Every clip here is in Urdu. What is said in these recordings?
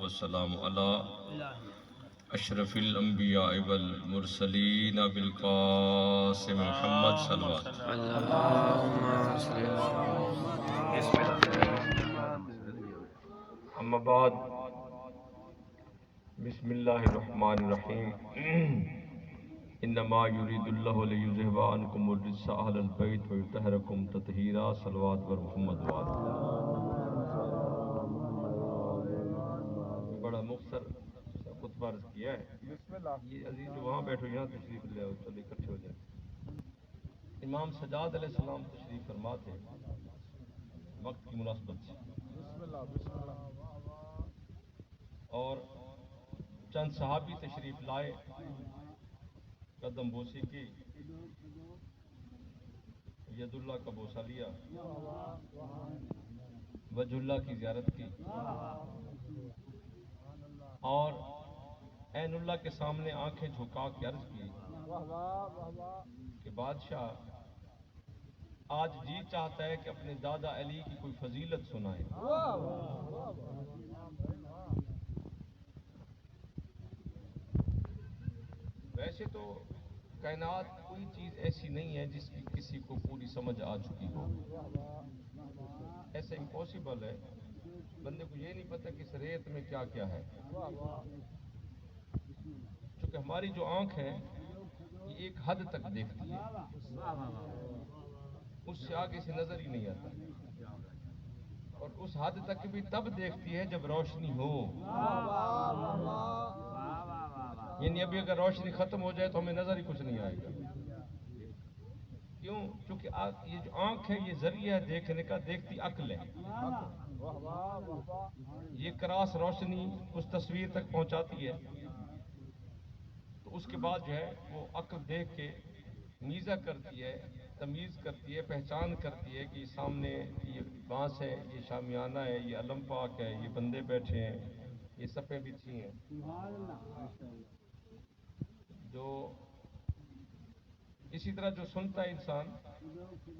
والسلام علی اشرف الانبیاء والمرسلین بالقاسم محمد صلوات اما بعد بسم اللہ الرحمن الرحیم انما یرید اللہ لیذہب عنکم الرجس اہل البیت ویطہرکم تطہیرا صلوات بر محمد وعلی بڑا مختصر خطبہ عرض کیا ہے. یہ عزیز جو وہاں بیٹھو یہاں تشریف لے آؤ, چلو اکٹھے ہو جائیں. امام سجاد علیہ السلام تشریف فرما تھے وقت کی مناسبت سے, اور چند صحابی تشریف لائے, قدم بوسی کی, ید اللہ کا بوسہ لیا, وجہ اللہ کی زیارت کی, اور عین اللہ کے سامنے آنکھیں جھکا کے عرض کی کہ بادشاہ آج جی چاہتا ہے کہ اپنے دادا علی کی کوئی فضیلت سنائے. ویسے تو کائنات کوئی چیز ایسی نہیں ہے جس کی کسی کو پوری سمجھ آ چکی ہو, ایسا امپاسبل ہے. بندے کو یہ نہیں پتہ کہ اس ریت میں کیا کیا ہے, چونکہ ہماری جو آنکھ ہے یہ ایک حد تک دیکھتی ہے, اس سے آگے سے نظر ہی نہیں آتا, اور اس حد تک بھی تب دیکھتی ہے جب روشنی ہو. یعنی ابھی اگر روشنی ختم ہو جائے تو ہمیں نظر ہی کچھ نہیں آئے گا. کیوں؟ چونکہ یہ جو آنکھ ہے یہ ذریعہ ہے دیکھنے کا, دیکھتی عقل ہے. یہ کراس روشنی اس تصویر تک پہنچاتی ہے, تو اس کے بعد جو ہے وہ عقل دیکھ کے میزہ کرتی ہے, تمیز کرتی ہے, پہچان کرتی ہے کہ سامنے یہ بانس ہے, یہ شامیانہ ہے, یہ علم پاک ہے, یہ بندے بیٹھے ہیں, یہ صفیں بچھی ہیں. جو اسی طرح جو سنتا ہے انسان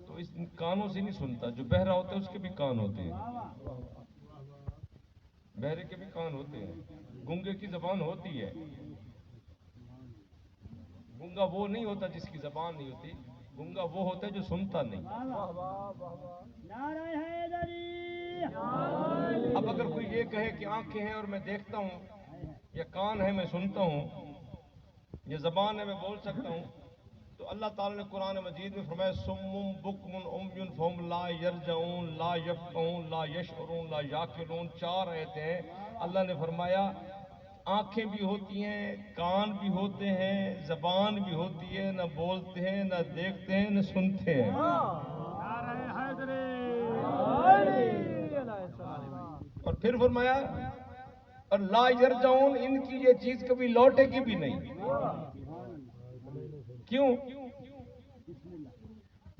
تو اس کانوں سے نہیں سنتا, جو بہرا ہوتا ہے اس کے بھی کان ہوتے ہیں, بہرے کے بھی کان ہوتے ہیں, گونگے کی زبان ہوتی ہے. گونگا وہ نہیں ہوتا جس کی زبان نہیں ہوتی, گونگا وہ ہوتا ہے جو سنتا نہیں. اب اگر کوئی یہ کہے کہ آنکھیں ہیں اور میں دیکھتا ہوں, یا کان ہے میں سنتا ہوں, یا زبان ہے میں بول سکتا ہوں, تو اللہ تعالیٰ نے قرآن مجید میں فرمایا سم بکم عمی فہم لا یرجعون لا یفقہون لا یشعرون لا یعقلون. 4 آیتیں ہیں. اللہ نے فرمایا آنکھیں بھی ہوتی ہیں, کان بھی ہوتے ہیں, زبان بھی ہوتی ہے, نہ بولتے ہیں, نہ دیکھتے ہیں, نہ سنتے ہیں. اور پھر فرمایا اور لا یرجعون, ان کی یہ چیز کبھی لوٹے گی بھی نہیں. کیوں؟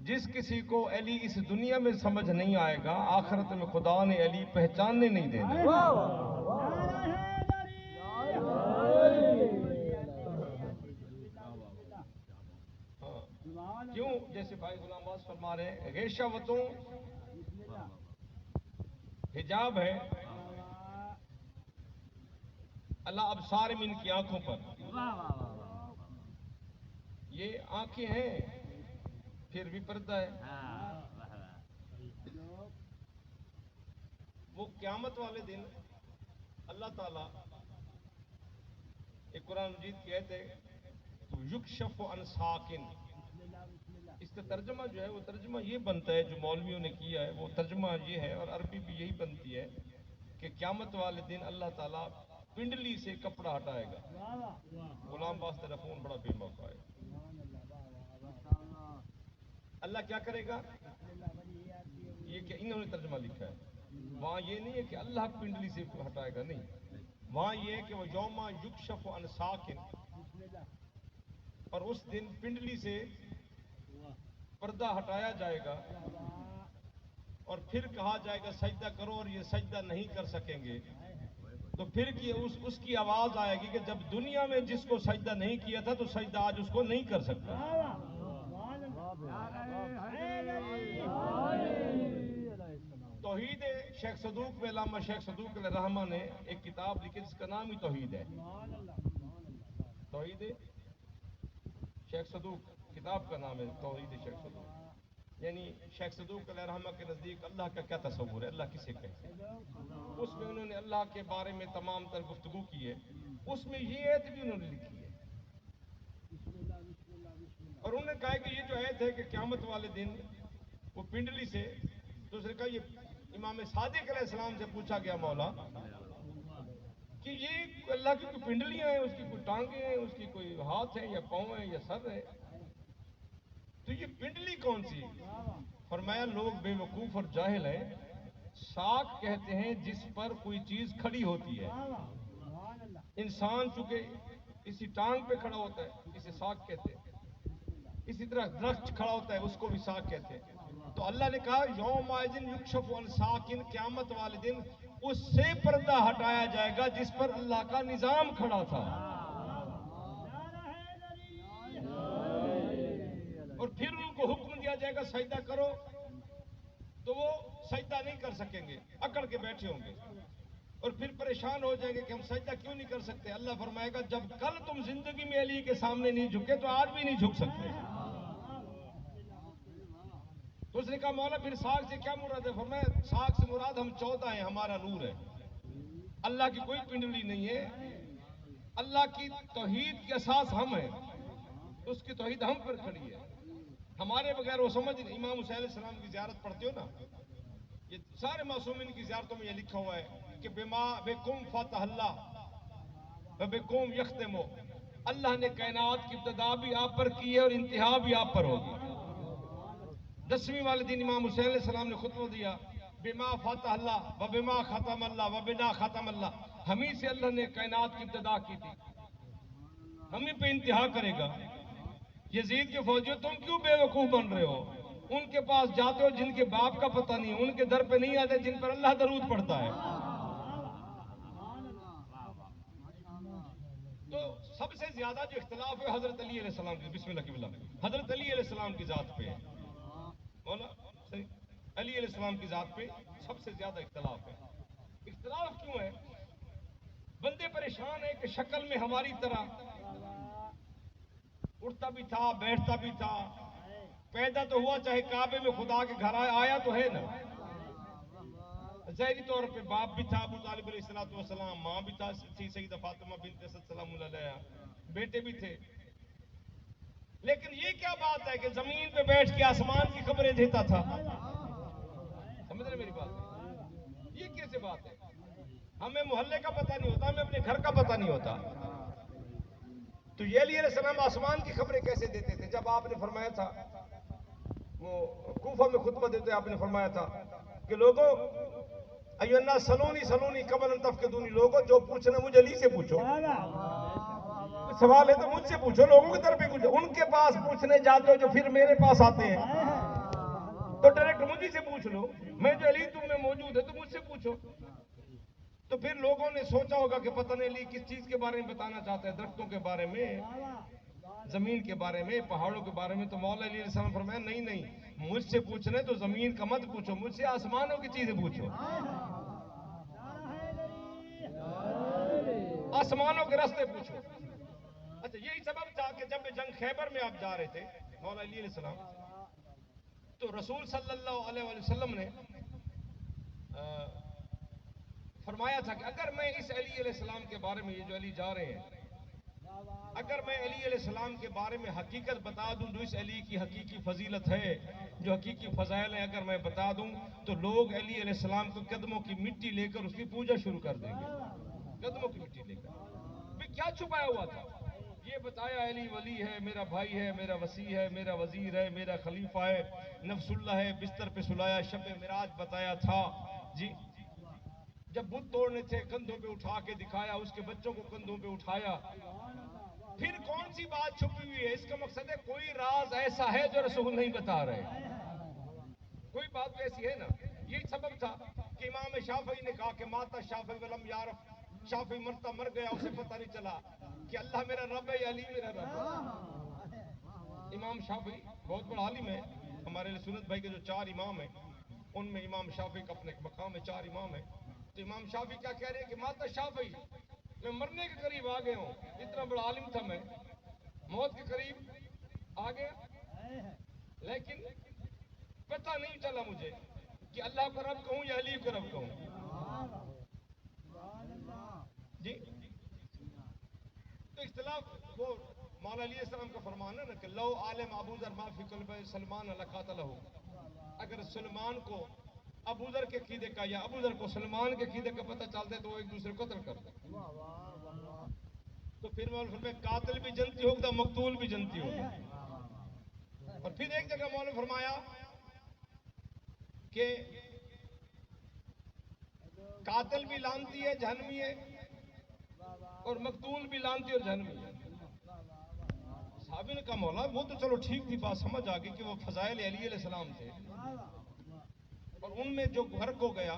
جس کسی کو علی اس دنیا میں سمجھ نہیں آئے گا, آخرت میں خدا نے علی پہچاننے نہیں دینا. کیوں؟ جیسے بھائی غلام باز فرما رہے ہیں غیشاوتوں حجاب ہے اللہ ابصار من کی آنکھوں پر. یہ آنکھیں ہیں پھر بھی پردہ ہے. وہ قیامت والے دن اللہ تعالیٰ ایک قرآن مجید کی آیت ہے یکشف عن ساکن, اس کا ترجمہ جو ہے وہ ترجمہ یہ بنتا ہے جو مولویوں نے کیا ہے, وہ ترجمہ یہ ہے, اور عربی بھی یہی بنتی ہے کہ قیامت والے دن اللہ تعالیٰ پنڈلی سے کپڑا ہٹائے گا. غلام باز تیرا فون بڑا بے موقع ہے. اللہ کیا کرے گا, یہ کہ انہوں نے ترجمہ لکھا ہے, وہاں یہ نہیں ہے کہ اللہ پنڈلی سے ہٹائے گا, نہیں, وہاں یہ ہے کہ وہ یوم یکشف عن ساکن, اور اس دن پنڈلی سے پردہ ہٹایا جائے گا, اور پھر کہا جائے گا سجدہ کرو, اور یہ سجدہ نہیں کر سکیں گے. تو پھر اس کی آواز آئے گی کہ جب دنیا میں جس کو سجدہ نہیں کیا تھا تو سجدہ آج اس کو نہیں کر سکتا. توحید شیخ صدوق میں علامہ شیخ صدوق علیہ الرحمہ نے ایک کتاب لکھی جس کا نام ہی توحید ہے. توحید شیخ صدوق کتاب کا نام ہے توحید شیخ صدوق. یعنی شیخ صدوق علیہ الرحمہ کے نزدیک اللہ کا کیا تصور ہے, اللہ کسے کہتے ہیں. اس میں انہوں نے اللہ کے بارے میں تمام تر گفتگو کی ہے. اس میں یہ ایت بھی انہوں نے لکھی ہے, اور انہوں نے کہا کہ یہ جو ایت ہے کہ قیامت والے دن وہ پنڈلی سے, دوسرے کا یہ امام صادق علیہ السلام سے پوچھا گیا مولا کہ یہ اللہ کی کوئی پنڈلیاں ہیں, اس کی کوئی ٹانگیں ہیں, اس کی کوئی ہاتھ ہیں یا پاؤں ہیں یا سر ہے, تو یہ پنڈلی کون سی؟ فرمایا لوگ بے وقوف اور جاہل ہیں, ساق کہتے ہیں جس پر کوئی چیز کھڑی ہوتی ہے. انسان چونکہ اسی ٹانگ پہ کھڑا ہوتا ہے اسے ساق کہتے ہیں, اسی طرح درخت کھڑا ہوتا ہے اس کو بھی ساق کہتے ہیں. تو اللہ نے کہا یوم یکشف عن ساق, قیامت والے دن اس سے پردہ ہٹایا جائے گا جس پر اللہ کا نظام کھڑا تھا, اور پھر ان کو حکم دیا جائے گا سجدہ کرو, تو وہ سجدہ نہیں کر سکیں گے, اکڑ کے بیٹھے ہوں گے, اور پھر پریشان ہو جائیں گے کہ ہم سجدہ کیوں نہیں کر سکتے. اللہ فرمائے گا جب کل تم زندگی میں علی کے سامنے نہیں جھکے تو آج بھی نہیں جھک سکتے. تو اس نے کہا مولا پھر ساق سے کیا مراد ہے؟ فرمایا ساق سے مراد ہم 14 ہیں, ہمارا نور ہے. اللہ کی کوئی پنڈلی نہیں ہے, اللہ کی توحید کی اساس ہم ہیں, اس کی توحید ہم پر کھڑی ہے. ہمارے بغیر وہ سمجھ نہیں. امام حسین علیہ السلام کی زیارت پڑھتے ہو نا, یہ سارے معصومین کی زیارتوں میں یہ لکھا ہوا ہے کہ بکم فتح اللہ بکم یختم, اللہ نے کائنات کی ابتدا بھی آپ پر کی ہے اور انتہا بھی آپ پر ہوگی. 10ویں والے دن امام حسین علیہ السلام نے خطبہ دیا بما فتح اللہ و بما ختم اللہ و بنا ختم اللہ, ہمیں سے اللہ نے کائنات کی ابتدا کی تھی, ہمیں پہ انتہا کرے گا. یزید کے فوجیوں تم کیوں بے وقوف بن رہے ہو؟ ان کے پاس جاتے ہو جن کے باپ کا پتہ نہیں, ان کے در پہ نہیں آتے جن پر اللہ درود پڑتا ہے. تو سب سے زیادہ جو اختلاف ہے حضرت علی علیہ السلام کی, بسم اللہ کی بلا, حضرت علی علیہ السلام کی ذات پہ ہے. مولا علی علیہ السلام کی ذات پہ سب سے زیادہ اختلاف ہے. اختلاف کیوں ہے؟ بندے پریشان ہیں کہ شکل میں ہماری طرح اٹھتا بھی تھا, بیٹھتا بھی تھا, پیدا تو ہوا چاہے کعبے میں خدا کے گھر آیا تو ہے نا. ظاہری طور پہ باپ بھی تھا ابو طالب علیہ الصلوۃ والسلام, ماں بھی تھی سیدہ فاطمہ بنت اسد سلام اللہ علیہا, بیٹے بھی تھے. لیکن یہ کیا بات ہے کہ زمین پہ بیٹھ کے آسمان کی خبریں دیتا تھا؟ سمجھ رہے میری بات؟ یہ کیسے بات ہے؟ ہمیں محلے کا پتہ نہیں ہوتا, ہمیں اپنے گھر کا پتہ نہیں ہوتا. تو یہ علیہ السلام آسمان کی خبریں کیسے دیتے تھے؟ جب آپ نے فرمایا تھا, وہ کوفہ میں خطبہ دیتے آپ نے فرمایا تھا کہ لوگوں ایھا الناس سلونی سلونی قبل ان تفقدونی, لوگوں جو پوچھنا مجھے علی سے پوچھو, سوال ہے تو مجھ سے پوچھو, لوگوں کی طرف پوچھو. ان کے پاس پوچھنے جاتے ہو جو پھر میرے پاس آتے ہیں, تو ڈائریکٹ مجھے سے پوچھ لو, میں جو علی تم میں موجود ہے تو مجھ سے پوچھو. تو پھر لوگوں نے سوچا ہوگا کہ پتہ نہیں علی کس چیز کے بارے میں بتانا چاہتا ہے, درختوں کے بارے میں, زمین کے بارے میں, پہاڑوں کے بارے میں. تو مولا علی علیہ السلام فرمایا نہیں نہیں, مجھ سے پوچھنا ہے تو زمین کا مت پوچھو, مجھ سے آسمانوں کی چیزیں پوچھو, آسمانوں کے راستے پوچھو. اچھا یہی سبب تھا کہ جب جنگ خیبر میں آپ جا رہے تھے مولا علی علیہ السلام, تو رسول صلی اللہ علیہ وسلم نے فرمایا تھا کہ اگر میں اس علی علیہ السلام کے بارے میں, یہ جو علی جا رہے ہیں, اگر میں علی علیہ السلام کے بارے میں حقیقت بتا دوں, جو اس علی کی حقیقی فضیلت ہے, جو حقیقی فضائل ہیں, اگر میں بتا دوں تو لوگ علی علیہ السلام کو قدموں کی مٹی لے کر اس کی پوجا شروع کر دیں گے. قدموں کی مٹی لے کر بھی کیا چھپایا ہوا تھا؟ یہ بتایا علی ولی ہے, میرا بھائی ہے, میرا وسیع ہے, میرا وزیر ہے, میرا خلیفہ ہے, نفس اللہ ہے, بستر پہ سلایا, شب معراج بتایا تھا. جی جب بت توڑنے تھے کندھوں پہ اٹھا کے دکھایا, اس کے بچوں کو کندھوں پہ اٹھایا. پھر کون سی بات چھپی ہوئی ہے؟ اس کا مقصد ہے کوئی راز ایسا ہے جو رسول نہیں بتا رہے, کوئی بات ایسی ہے نا. یہی سبب تھا کہ امام شافعی نے کہا کہ ماتا شافعی ولم یعرف, شافعی مرتا مر گیا, اسے پتہ نہیں چلا کہ اللہ میرا رب ہے یا علی میرا رب ہے. امام شافعی بہت بڑا عالم ہے, ہمارے سنت بھائی کے جو 4 امام ہیں ان میں امام شافعی کا اپنے مقام میں 4 امام ہیں. تو امام شافعی کیا کہہ رہے ہیں کہ ماتا شافعی میں مرنے کے قریب آ گیا ہوں, اتنا بڑا عالم تھا میں, موت کے قریب آ گیا, لیکن پتہ نہیں چلا مجھے کہ اللہ کو رب کہوں یا علی کو رب کہوں. جی تو اختلاف وہ مولا علیہ السلام کا فرمان ہے نا کہ لو عالم ابو ذر ما فی قلب سلمان لقاتلہ, اگر سلمان کو ابو ذر کے عقیدے کا یا ابو ذر کو سلمان کے عقیدے کا پتہ چلتا ہے تو وہ ایک دوسرے کو قتل کرتے. تو پھر مولا فرمایا قاتل بھی جنتی ہوگا مقتول بھی جنتی ہوگا. اور پھر ایک جگہ مولا فرمایا کہ قاتل بھی لانتی ہے جہنمی ہے اور مقتول بھی لانتی اور جہنمی ہے. صحابی نے کہا مولا وہ تو چلو ٹھیک تھی, بات سمجھ آ گئی کہ وہ فضائل علی علیہ السلام تھے اور ان میں جو غرق ہو گیا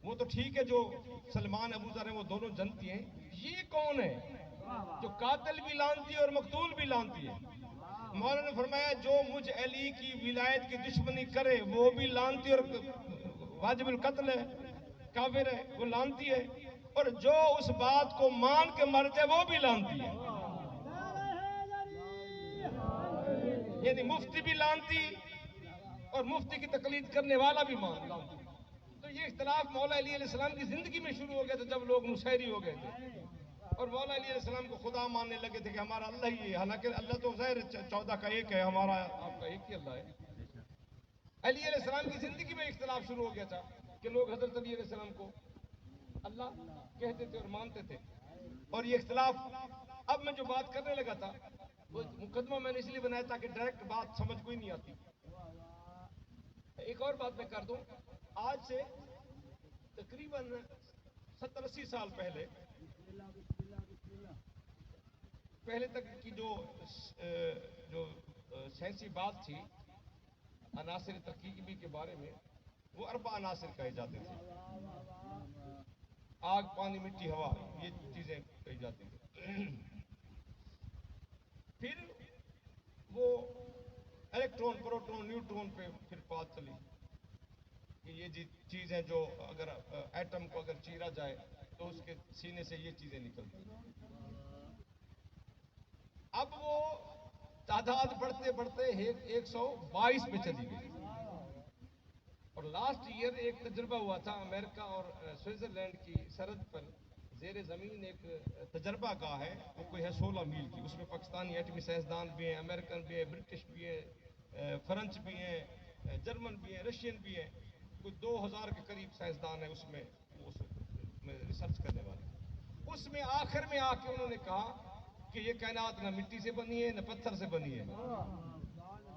وہ تو ٹھیک ہے, جو سلمان ابو ذر ہیں وہ دونوں جنتی ہیں. یہ کون ہے جو قاتل بھی لانتی ہے اور مقتول بھی لانتی ہے؟ مولا نے فرمایا جو مجھ علی کی ولایت کی دشمنی کرے وہ بھی لانتی اور واجب القتل ہے, کافر ہے, وہ لانتی ہے, اور جو اس بات کو مان کے مر جائے وہ بھی لانتی ہے. یعنی مفتی بھی لانتی اور مفتی کی تقلید کرنے والا بھی لانتی. تو یہ اختلاف مولا علی علیہ السلام کی زندگی میں شروع ہو گیا تھا جب لوگ نصیری ہو گئے تھے اور مولا علی علیہ السلام کو خدا ماننے لگے تھے کہ ہمارا اللہ ہی ہے, حالانکہ اللہ تو ظاہر 14 کا ایک ہے, ہمارا آپ کا ایک ہی اللہ ہے. علی علیہ السلام کی زندگی میں اختلاف شروع ہو گیا تھا کہ لوگ حضرت علی علیہ السلام کو اللہ کہتے تھے اور مانتے تھے. اور یہ اختلاف اب میں جو بات کرنے لگا تھا وہ مقدمہ میں نے اس لیے بنایا تاکہ ڈائریکٹ بات سمجھ کوئی نہیں آتی. ایک اور بات میں کر دوں, آج سے تقریباً 70-80 سال پہلے تک کی جو سائنسی بات تھی عناصر ترکیبی کے بارے میں, وہ 4 عناصر کہے جاتے تھے. آگ, پانی, مٹی, ہوا, یہ چیزیں کہی جاتی تھیں. پھر وہ الیکٹرون, پروٹون, نیوٹرون پہ پھر بات چلی کہ یہ چیزیں جو اگر ایٹم کو اگر چیرا جائے تو اس کے سینے سے یہ چیزیں نکلتی. اب وہ تعداد بڑھتے بڑھتے 122 پہ چلی گئی. اور لاسٹ ایئر ایک تجربہ ہوا تھا امریکہ اور سوئٹزرلینڈ کی سرحد پر زیر زمین ایک تجربہ گاہ ہے, وہ کوئی ہے 16 میل کی. اس میں پاکستانی ایٹمی سائنسدان بھی ہیں, امریکن بھی ہیں, برٹش بھی ہیں, فرنچ بھی ہیں, جرمن بھی ہیں, رشین بھی ہیں. کوئی 2000 کے قریب سائنسدان ہیں اس میں ریسرچ کرنے والے. اس میں آخر میں آ کے انہوں نے کہا کہ یہ کائنات نہ مٹی سے بنی ہے نہ پتھر سے بنی ہے.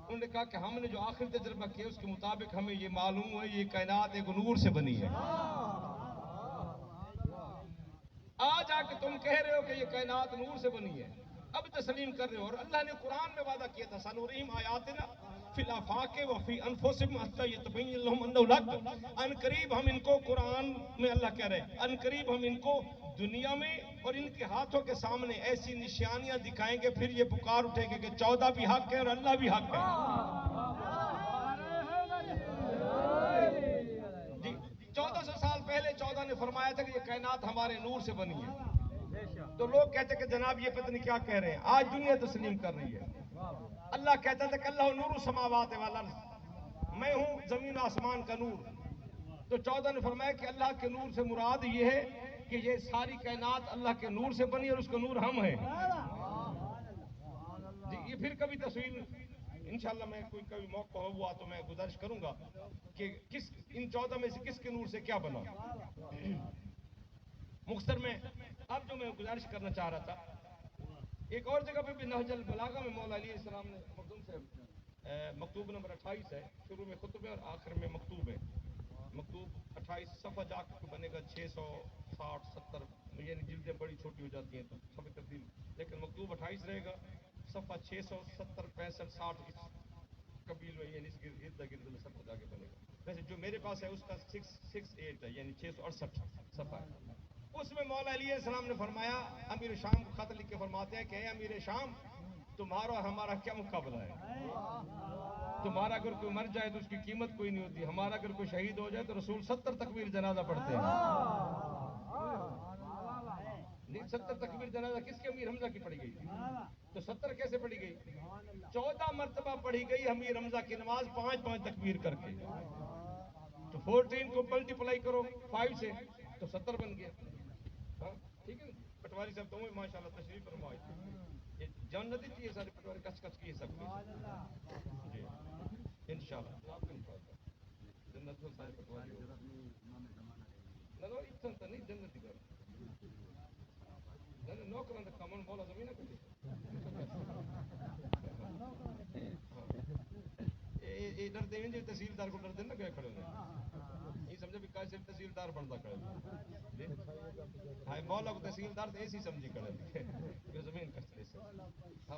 انہوں نے کہا کہ ہم نے جو آخری تجربہ کیا اس کے مطابق ہمیں یہ معلوم ہوا یہ کائنات ایک نور سے بنی ہے. آج آ کے تم کہہ رہے ہو کہ یہ کائنات نور سے بنی ہے, اب تسلیم کر رہے ہو. اور اللہ نے قرآن میں وعدہ کیا تھا سنورہم آیاتنا فی الآفاق وفی انفسہم حتی یتبین لہم انہ الحق. ان قریب ہم ان کو, قرآن میں اللہ کہہ رہے ہیں, ان قریب ہم ان کو دنیا میں اور ان کے ہاتھوں کے سامنے ایسی نشانیاں دکھائیں گے پھر یہ پکار اٹھیں گے کہ 14 بھی حق ہے اور اللہ بھی حق ہے. جی 1400 سال پہلے 14 نے فرمایا تھا کہ یہ کائنات ہمارے نور سے بنی ہے. تو لوگ کہتے کہ جناب یہ پتہ نہیں کیا کہہ رہے ہیں. آج دنیا تسلیم کر رہی ہے. اللہ کہتا تھا کہ اللہ نور السماوات والارض, میں ہوں زمین و آسمان کا نور. تو 14 نے فرمایا کہ اللہ کے نور سے مراد یہ ہے کہ یہ ساری کائنات اللہ کے نور سے بنی اور اس کا نور ہم ہیں. جی یہ پھر کبھی تصویر انشاءاللہ میں کوئی کبھی موقع ہوا تو میں گزارش کروں گا کہ کس ان 14 میں سے کس کے نور سے کیا بنا. مختصر میں اب جو میں گزارش کرنا چاہ رہا تھا, ایک اور جگہ پہ بھی نہج البلاغہ میں مولا علیہ السلام نے مخدوم سے مکتوب نمبر 28 ہے, شروع میں خطب ہے اور آخر میں مکتوب ہے. مکتوب 28 صفحہ جا کے بنے گا 660-70, یعنی جلدیں بڑی چھوٹی ہو جاتی ہیں تو صفحہ تبدیل, لیکن مکتوب 28 رہے گا. صفحہ 670-65-60 اس قبیل میں یعنی اس ارد گرد صفحہ جا کے بنے گا. ویسے جو میرے پاس ہے اس کا 668 ہے, یعنی 668 صفحہ ہے. اس میں مولا علیہ السلام نے فرمایا, امیر شام کو خط لکھ کے فرماتے ہیں کہ اے امیر شام, تمہارا اور ہمارا کیا مقابلہ ہے. تمہارا اگر کوئی مر جائے تو اس کی قیمت کوئی نہیں ہوتی، ہمارا اگر کوئی شہید ہو جائے تو رسول 70 تکبیر جنازہ پڑھتے ہیں. نہیں 70 تکبیر جنازہ کس کے؟ امیر حمزہ کی پڑھی گئی. تو 70 کیسے پڑھی گئی؟ 14 مرتبہ پڑھی گئی امیر حمزہ کی نماز 5 تکبیر کر کے. تو 14 کو ملٹیپلائی کرو 5 سے تو 70 بن گیا. ہاں ٹھیک ہے. پٹواری صاحب تمہیں ماشاءاللہ تشریف فرمائے. یہ جنتی تھی یہ سارے پٹواری کچ کچ کی سب جی انشاءاللہ جنت میں سارے پٹواری نہ نہیں جنتی کر نوکران کا کامن بولا زمین کو یہ ڈر دیں جو تحصیلدار کو ڈر دیں نا گئے کھڑے ہوئے یہ سمجھے بھی کیسے تحصیلدار بنتا کھڑے ہاں مولا کو تحصیلدار تو ایسی سمجھی کھڑے زمین کچھ ہاں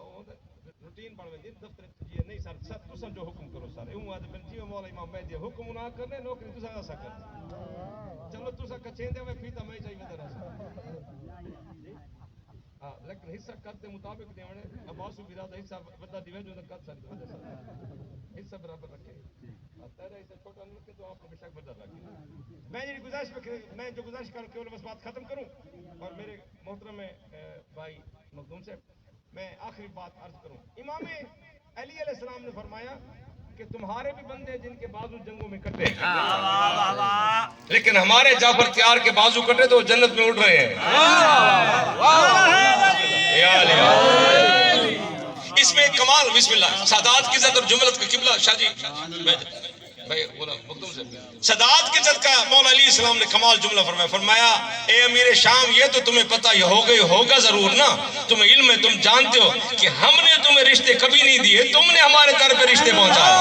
روٹین بڑھ گئی دفتر یہ نہیں سر سب تو جو حکم کرو سر یوں آج بن جی مولا امام مہدی حکم نہ کرنے نوکری تو سا کر چلو تو سا کچھیں دے میں پیتا میں چاہیے ذرا سا ہاں لیکن حصہ قد کے مطابق دیونے عباسو برادر حصہ بدا دیوے جو قد ساری وجہ سے حصہ برابر رکھے تیرا حصہ چھوٹا نہ رکھے تو آپ کو بے شک بدل رکھے. میں یہ گزارش میں جو گزارش کروں کیول بس بات ختم کروں اور میرے محترم بھائی مخدوم صاحب میں آخری بات عرض کروں. امام علی علیہ السلام نے فرمایا کہ تمہارے بھی بندے جن کے بازو جنگوں میں کٹے لیکن ہمارے جعفر تیار کے بازو کٹے تو جنت میں اڑ رہے ہیں. اس میں کمال بسم اللہ سادات کی عزت اور جملت کا قبلہ شاہ جی بھائی بولا مخدوم سے سادات کی عزت کا مولا علی السلام نے کمال جملہ فرمایا اے امیر شام یہ تو تمہیں پتہ یہ ہوگا ضرور نا تمہیں علم ہے تم جانتے ہو کہ ہم نے تمہیں رشتے کبھی نہیں دیے تم نے ہمارے در پہ رشتے پہنچائے.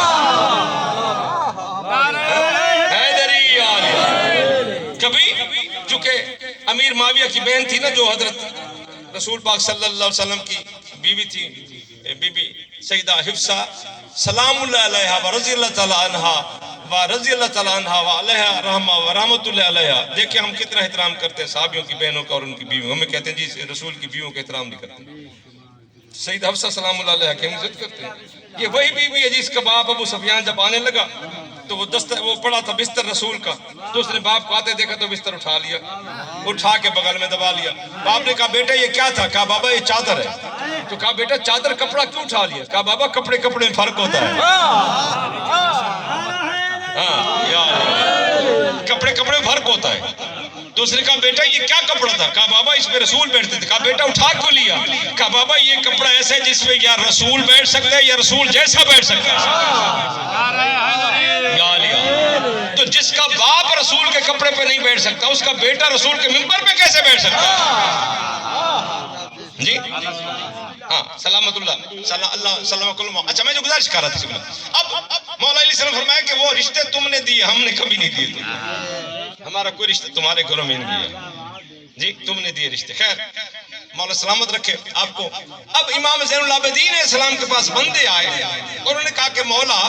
کبھی چونکہ امیر معاویہ کی بہن تھی نا جو حضرت رسول پاک صلی اللہ علیہ وسلم کی بیوی تھی بی بی سیدہ حفصہ سلام اللہ علیہا و رضی اللہ تعالی عنہا و رضی اللہ تعالی عنہا و علیہا رحمہ و رحمت اللہ علیہا. دیکھیں ہم کتنا احترام کرتے ہیں صحابیوں کی بہنوں کا اور ان کی بیویوں. ہمیں کہتے ہیں جی رسول کی بیویوں کا احترام نہیں کرتے. سیدہ حفصہ سلام اللہ علیہا کی ہم عزت کرتے ہیں. یہ وہی بیوی ہے جس کا باپ ابو سفیان جب آنے لگا تو وہ پڑا تھا بستر رسول کا تو اس نے باپ کو آتے دیکھا تو بستر اٹھا لیا اٹھا کے بغل میں دبا لیا. باپ نے کہا بیٹا یہ کیا تھا؟ کہا بابا یہ چادر ہے. تو کہا بیٹا چادر کپڑا کیوں اٹھا لیا؟ کہا بابا کپڑے میں فرق ہوتا ہے. کپڑے میں فرق ہوتا ہے. تو اس نے کہا بیٹا یہ کیا کپڑا تھا؟ کہا بابا اس پہ رسول بیٹھتے تھے. کہا بیٹا اٹھا کیوں لیا؟ کہا بابا یہ کپڑا ایسا ہے جس پہ یا رسول بیٹھ سکتا ہے یا رسول جیسا بیٹھ سکتا ہے. تو جس کا باپ رسول کے کپڑے پہ نہیں بیٹھ سکتا اس کا بیٹا رسول کے ممبر پہ کیسے بیٹھ سکتا ہے؟ جی ہاں سلامت اللہ سلامت اللہ. اچھا میں جو گزارش کر رہا تھا اب مولا علیہ السلام فرمایا کہ وہ رشتے تم نے دیے ہم نے کبھی نہیں دیے. ہمارا کوئی رشتہ تمہارے گھروں میں نہیں ہے جی تم نے دیے رشتے. خیر مولا سلامت رکھے آپ کو. اب امام زین العابدین علیہ السلام کے پاس بندے آئے اور انہوں نے کہا کہ مولا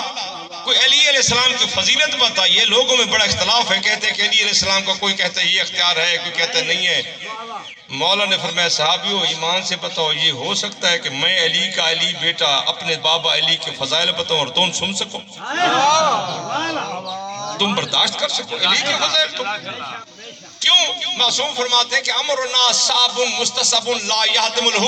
کوئی علی علیہ السلام کی فضیلت بتائیے. لوگوں میں بڑا اختلاف ہے کہتے ہیں کہ علی علیہ السلام کا کوئی کہتا ہے یہ اختیار ہے کوئی کہتا ہے نہیں ہے. مولا نے فرمایا صحابیوں ایمان سے بتاؤ یہ ہو سکتا ہے کہ میں علی کا علی بیٹا اپنے بابا علی کے فضائل بتاؤں اور تم سن سکو تم برداشت کر سکو علی کے فضائل تم کیوں؟ معصوم فرماتے ہیں کہ امرنا صعب مستصعب لا يهدم له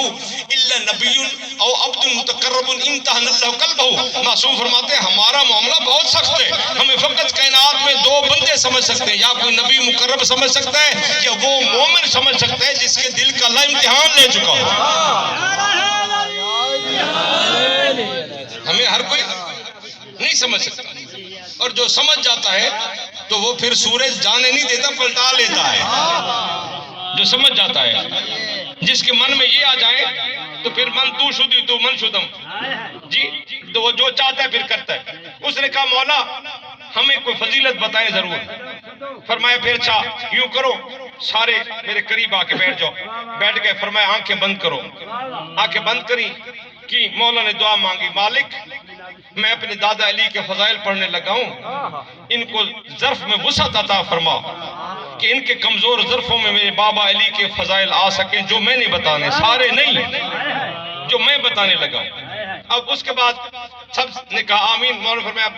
الا نبی او عبد متقرب امتحن اللہ قلبہ. معصوم فرماتے ہیں ہمارا معاملہ بہت سخت ہے. ہمیں فقط کائنات میں دو بندے سمجھ سکتے ہیں یا کوئی نبی مقرب سمجھ سکتا ہے یا وہ مومن سمجھ سکتا ہے جس کے دل کا اللہ امتحان لے چکا ہو. ہمیں ہر کوئی نہیں سمجھ سکتا اور جو سمجھ جاتا ہے تو وہ پھر سورج جانے نہیں دیتا پلٹا لیتا ہے. جو سمجھ جاتا ہے جس کے من میں یہ آ جائے تو پھر من تو شدی تو من شدم جی تو وہ جو چاہتا ہے پھر کرتا ہے. اس نے کہا مولا ہمیں کوئی فضیلت بتائے ضرور. فرمایا پھر اچھا یوں کرو سارے میرے قریب آ کے بیٹھ جاؤ. بیٹھ گئے. فرمایا آنکھیں بند کرو. آنکھیں بند کری کی مولا نے دعا مانگی مالک میں اپنے دادا علی کے فضائل پڑھنے لگا ہوں ان کو ظرف میں وسعت عطا فرما کہ ان کے کمزور ظرفوں میں میرے بابا علی کے فضائل آ سکیں جو میں نہیں بتانے سارے نہیں جو میں بتانے لگا ہوں. اب اس کے بعد سب نے کہا آمین. مولانا فرمایا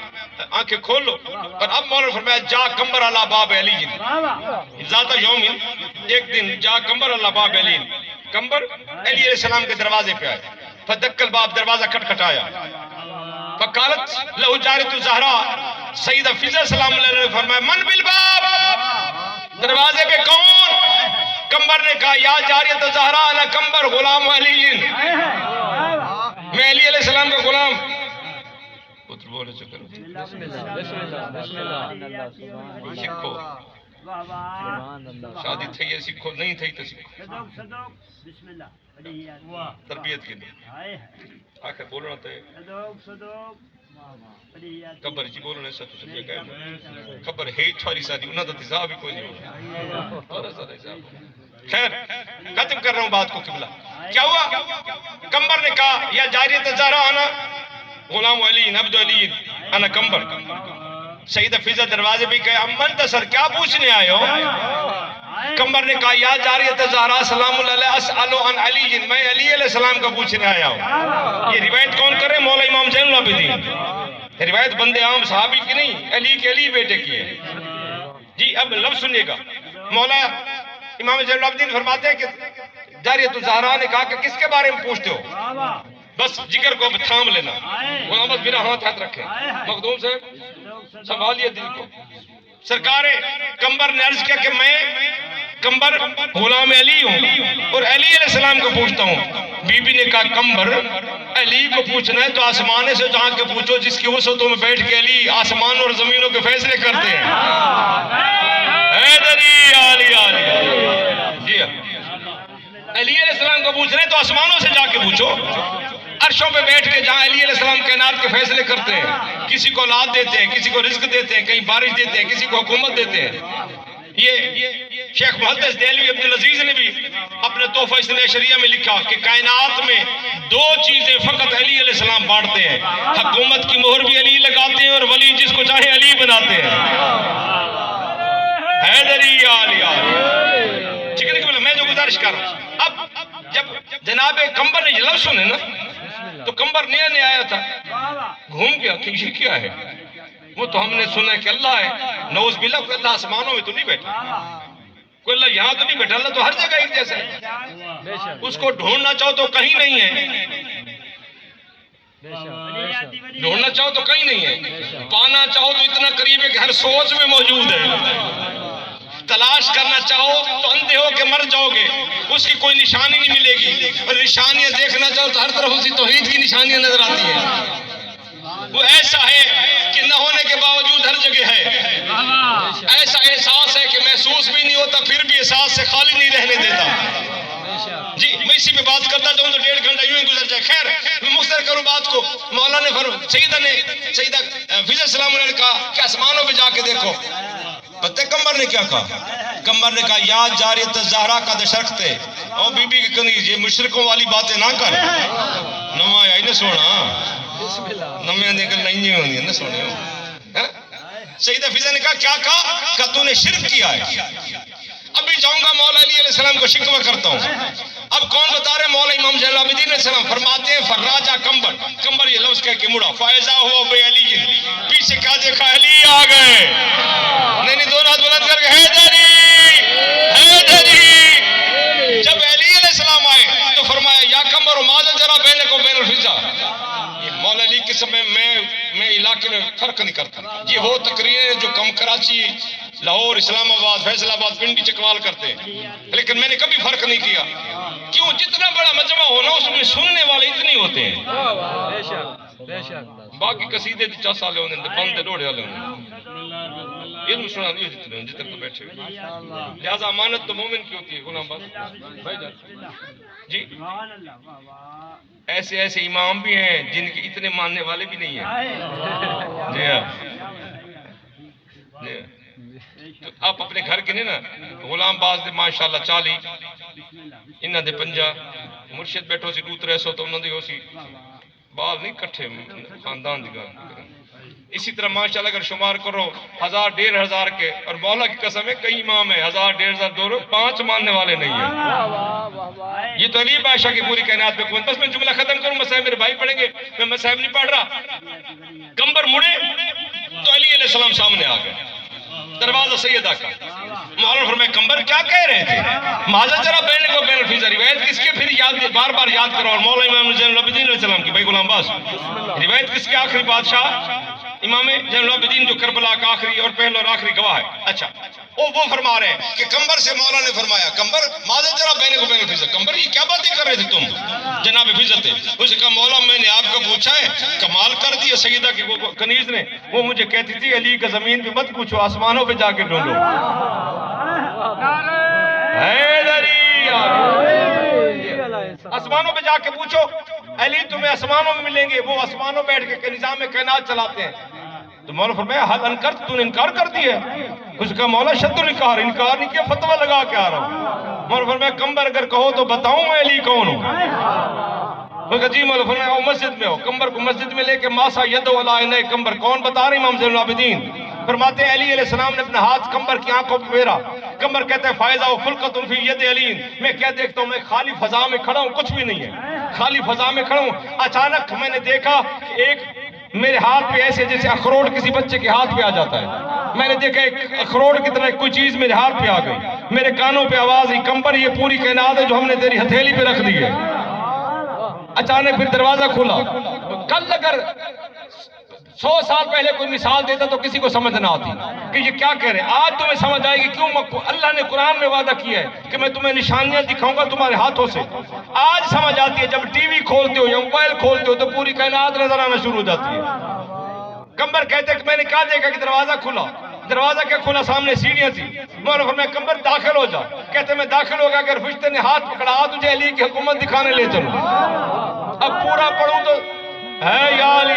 آنکھیں کھول لو. اور اب مولانا فرمایا جا کمبر علی باب علی ذات یوم، ایک دن جا کمبر علی باب علی، کمبر علی علیہ السلام کے دروازے پہ آئے. فدق الباب، دروازہ کھٹکھٹایا. فقالت لہو جارۃ الزہراء، سیدہ فضا سلام اللہ علیہ نے فرمایا من بالباب، دروازے پہ کون؟ کمبر نے کہا یا جاریۃ الزہراء انا کمبر غلام علی، میں علی علیہ السلام کا غلام. پتر بولے چکر سکھو، شادی تھی ہے سکھو، نہیں تھی تو سکھو. تربیت کے لیے آخر بولنا تو قبر جی بولنا سچ سچ کہہ خبر ہے چھوڑی ساری انہاں تو حساب ہی کوئی نہیں. خیر ختم کر رہا ہوں بات کو. قبلہ کیا ہوا؟ کمبر نے کہا یا جاریۃ الزہراء انا غلام علی عبد علی انا کمبر. سیدہ فضا دروازے پہ کہا منتصر کیا پوچھنے آئے ہو؟ کمبر نے کہا یا جاریۃ الزہراء سلام اللہ علیہ اسألو عن علی، میں علی علیہ السلام کا پوچھنے آیا ہوں. یہ روایت کون کر رہے ہیں؟ مولا امام زین العابدین. روایت بندے عام صحابی کی نہیں، علی کے علی بیٹے کی ہے. جی اب لفظ سنیے گا. مولا امام زین العابدین فرماتے ہیں کہ جاریۃ الزہراء نے کہا کہ کس کے بارے میں پوچھتے ہو؟ بس جگر کو تھام لینا، غلام بس میرا ہاتھ رکھیں. مخدوم سے سنبھالیے دل کو. سرکار کمبر نے عرض کیا کہ میں کمبر غلام علی ہوں اور علی علیہ السلام کو پوچھتا ہوں. بی بی نے کہا کمبر علی کو پوچھنا ہے تو آسمانے سے جہاں کے پوچھو جس کی وسعتوں میں بیٹھ کے علی آسمان اور زمینوں کے فیصلے کرتے ہیں. حیدری علی علی. جی علی علیہ السلام کو پوچھ رہے ہیں تو آسمانوں سے جا کے پوچھو، عرشوں پہ بیٹھ کے جہاں علی علیہ السلام کائنات کے فیصلے کرتے ہیں. کسی کو اولاد دیتے ہیں، کسی کو رزق دیتے ہیں، کہیں بارش دیتے ہیں، کسی کو حکومت دیتے ہیں. یہ شیخ محدث دہلوی عبدالعزیز نے بھی اپنے تحفہ اثنی عشریہ میں لکھا کہ کائنات میں دو چیزیں فقط علی علیہ السلام بانٹتے ہیں، حکومت کی مہر بھی علی لگاتے ہیں اور ولی جس کو چاہے علی بناتے ہیں. حیدری علی علی. ٹھیک ہے کہ میں جو گزارش کر رہا ہوں، اب جب جناب کمبر نے یہ لفظ سنے نا تو کمبر نیا نیا آیا تھا، گھوم گیا کہ یہ کیا ہے. وہ تو ہم نے سنا کہ اللہ ہے، نعوذ باللہ کوئی اللہ آسمانوں میں تو نہیں بیٹھا، کوئی اللہ یہاں تو نہیں بیٹھا، اللہ تو ہر جگہ ایک جیسا ہے. اس کو ڈھونڈنا چاہو تو کہیں نہیں ہے، ڈھونڈنا چاہو تو کہیں نہیں ہے، پانا چاہو تو اتنا قریب ہے کہ ہر سوچ میں موجود ہے. تلاش کرنا چاہو تو اندھے ہو کے مر جاؤ گے، اس کی کوئی نشانی نہیں ملے گی. اور نشانیاں دیکھنا چاہو تو ہر طرف اسی توحید کی نشانیاں نظر آتی ہیں. وہ ایسا ہے کہ نہ ہونے کے باوجود ہر جگہ ہے. ایسا احساس ہے کہ محسوس بھی نہیں ہوتا پھر بھی احساس سے خالی نہیں رہنے دیتا. جی میں اسی پہ بات کرتا چاہوں تو 1.5 گھنٹہ یوں ہی گزر جائے. خیر میں مختصر کروں بات کو. مولا نے سیدہ فضا سلام علیہ نے کہا کہ آسمانوں پہ جا کے دیکھو. پتہ کمبر نے کیا کہا؟ کمبر نے کہا یا جاریۃ الزہراء کا دشرکتے او بی بی کی کنیز، یہ مشرکوں والی باتیں نہ کر. نما آئی نہ سونا نمیں نکل نہیں ہوئی نہ سونے ہو. سیدہ فضا نے کہا کیا کہا؟ کہ تو نے شرک کیا ہے. ابھی جاؤں گا مولا علی علیہ السلام کو شکوہ کرتا ہوں. اب کون بتا رہے؟ مولا امام زین العابدین علیہ السلام فرماتے ہیں فراجا کمبر. کمبر یہ لفظ کہہ کے مڑا فائزہ ہوا بے علی، پیچھے کیا دیکھا علی آ گئے. نہیں دونوں ہاتھ بلند کر کے حیدری حیدری. جب علی علیہ السلام آئے تو فرمایا یا کمبر ماذا جرا بینکم بین الفضا. مولا علی کے سمے میں علاقے میں فرق نہیں کرتا. یہ وہ تقریریں جو کم کراچی، لاہور، اسلام آباد، فیصل آباد، پنڈی، چکوال کرتے ہیں، لیکن میں نے کبھی فرق نہیں کیا. کیوں؟ جتنا بڑا مجمع ہونا اس میں سننے والے اتنے ہوتے ہیں. باقی قصیدے چا سالے ہونے بندے ڈوڑے والے ہونے، علم سنا نہیں جتنے جتنے تو بیٹھے. لہذا امانت تو مومن کی ہوتی ہے. غلام بات بھائی جان جی ایسے ایسے امام بھی ہیں جن کے اتنے ماننے والے بھی نہیں ہیں. جی ہاں تو آپ اپنے گھر کے نہیں نا غلام باز دے ماشاءاللہ 40 انہاں دے 50 مرشد بیٹھو سی 200 تو انہاں دی ہو سی بال نہیں کٹھے خاندان دی گل. اسی طرح ماشاءاللہ اگر شمار کرو 1000 1500 کے، اور مولا کی قسم ہے کئی امام ہیں 1000 1500 5 ماننے والے نہیں ہیں. یہ تعلیم عائشہ کی پوری کائنات میں بس میں جملہ ختم کروں، مسائب میرے بھائی پڑھیں گے، میں مسائب نہیں پڑھ رہا. کمبر مڑے تو علی علیہ السلام سامنے آ گئے، دروازہ سیدہ کا. مولانا فرمائے کمبر کیا کہہ رہے تھے؟ ماذا جرا بین کو بین الفیضہ، روایت کس کے پھر یاد بار بار یاد کرو. اور مولا امام زین العابدین علیہ السلام کی، بھائی غلام عباس، روایت کس کے؟ آخری بادشاہ امام زین العابدین جو کربلا کا آخری اور پہلا اور آخری گواہ ہے. اچھا وہ فرما رہے ہیں کہ کمبر سے مولا نے فرمایا کمبر ماذا جرا بین کو بین الفیضہ، کمبر یہ کیا باتیں کر رہے تھے تم جناب فضت؟ اسے کہا مولا میں نے آپ کو پوچھا ہے، کمال کر دیا سیدہ کی کنیز نے. وہ مجھے کہتی تھی علی کا زمین پہ مت پوچھو، آسمانوں پہ جا کے ڈھونڈو. آسمانوں پہ جا کے پوچھو، علی تمہیں آسمانوں میں ملیں گے. وہ آسمانوں بیٹھ کے نظام کائنات چلاتے ہیں. تو مولا فرمایا حد انکر، تو نے انکار کر دیا. اس کا مولا شد الانکار، انکار نہیں کیا، فتویٰ لگا کے آ رہا ہوں. مولا فرمایا کمبر اگر کہو تو بتاؤں میں علی کون ہوں. جی مولا فرمایا مسجد میں ہو. کمبر کو مسجد میں لے کے ماسا یدو علی عینی، کمبر کون بتا رہے؟ امام زین العابدین. فرماتے ہیں علی علیہ السلام نے اپنا ہاتھ کمبر کی آنکھوں پہ پھیرا. کمبر کہتے ہیں فائزہ و فلقۃ فی ید علی، میں کیا دیکھتا ہوں؟ میں خالی فضا میں کھڑا ہوں، کچھ بھی نہیں ہے، خالی فضا میں کھڑا ہوں. اچانک میں نے دیکھا کہ ایک میرے ہاتھ پہ ایسے جیسے اخروٹ کسی بچے کے ہاتھ پہ آ جاتا ہے. میں نے دیکھا ایک اخروٹ کی طرح کوئی چیز میرے ہاتھ پہ آ گئی. میرے کانوں پہ آواز آئی کمبر یہ پوری کائنات ہے جو ہم نے تیری ہتھیلی پہ رکھ دی ہے. اچانک پھر دروازہ کھلا. کل اگر 100 سال پہلے کوئی مثال دیتا تو کسی کو سمجھ نہ آتی کہ یہ کیا کہہ رہے ہیں. آج تمہیں سمجھ آئے گی کیوں اللہ نے قرآن میں وعدہ کیا ہے کہ میں تمہیں نشانیاں دکھاؤں گا تمہارے ہاتھوں سے. آج سمجھ آتی ہے جب ٹی وی کھولتے ہو یا موبائل کھولتے ہو تو پوری کائنات نظر آنا شروع ہو جاتی ہے. کمبر کہتے ہیں کہ میں نے کہا دیکھا کہ دروازہ کھلا. دروازہ کیا کھلا؟ سامنے سیڑھیاں تھی. مولا فرمایا کمبر داخل ہو جا. کہتے میں داخل ہو گیا. اگر فرشتے نے ہاتھ پکڑا تجھے علی کی حکومت دکھانے لے چلوں. اب پورا پڑھوں تو ہے یا علی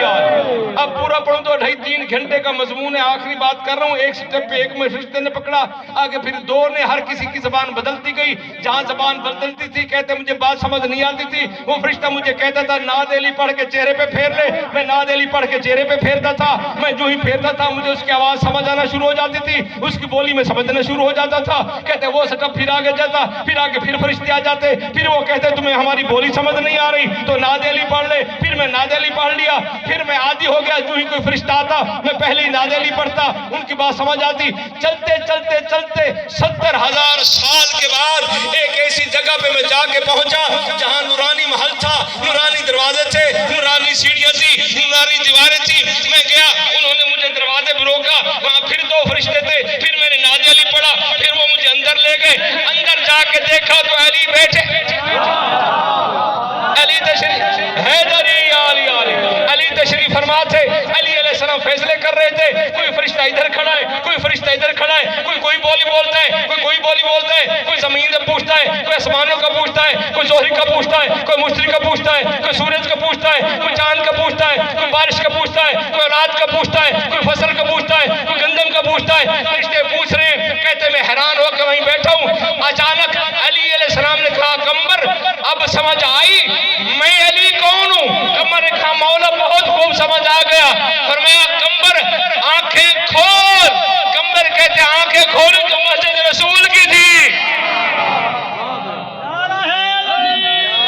اب پورا پڑھوں تو 2.5-3 گھنٹے کا مضمون ہے. آخری بات کر رہا ہوں. ایک سٹیپ پہ ایک میں فرشتے نے پکڑا، آگے پھر 2 نے، ہر کسی کی زبان بدلتی گئی. جہاں زبان بدلتی تھی کہتے مجھے بات سمجھ نہیں آتی تھی. وہ فرشتہ مجھے کہتا تھا ناد علی پڑھ کے چہرے پہ پھیر لے. میں ناد علی پڑھ کے چہرے پہ پھیرتا تھا. میں جو ہی پھیرتا تھا مجھے اس کی آواز سمجھ آنا شروع ہو جاتی تھی، اس کی بولی میں سمجھنا شروع ہو جاتا تھا. کہتے وہ سٹیپ پھر آگے جاتا، پھر آگے پھر فرشتے آ جاتے. پھر وہ کہتے تمہیں ہماری بولی سمجھ نہیں آ رہی تو ناد علی پڑھ لے. پھر میں ناد علی پڑھ لیا. پھر میں عادی ہو گیا، جو ہی کوئی فرشتہ آتا میں پہلے ہی ناد علی پڑھتا، ان کی بات سمجھ آتی. چلتے چلتے چلتے 70,000 سال کے بعد ایک ایسی جگہ پہ میں جا کے پہنچا جہاں نورانی محل تھا، نورانی دروازے تھے، نورانی سیڑھیاں تھی، نورانی دیواریں تھی. میں گیا، انہوں نے مجھے دروازے پہ روکا. وہاں پھر 2 فرشتے تھے. پھر میں نے ناد علی پڑھا. پھر وہ مجھے اندر لے گئے. اندر جا کے دیکھا تو علی بیٹھے. علی تشریف علی تشریف فرما تھے. علی علیہ السلام فیصلے کر رہے تھے. کوئی فرشتہ ادھر کھڑا ہے، کوئی فرشتہ ادھر کھڑا ہے. کوئی بولی بولتا ہے، کوئی بولی بولتا ہے. کوئی زمین سے پوچھتا ہے، کوئی آسمانوں کا پوچھتا ہے. کوئی زہری کا پوچھتا ہے، کوئی مشتری کا پوچھتا ہے. کوئی سورج کا پوچھتا ہے، کوئی چاند کا پوچھتا ہے. کوئی بارش کا پوچھتا ہے، کوئی اولاد کا پوچھتا ہے. کوئی فصل کا پوچھتا ہے، کوئی گندم کا پوچھتا ہے. فرشتے پوچھ رہے ہیں. کہتے میں حیران ہو کے وہیں بیٹھا ہوں. اچانک علی علیہ السلام نے کہا کمبر اب سمجھ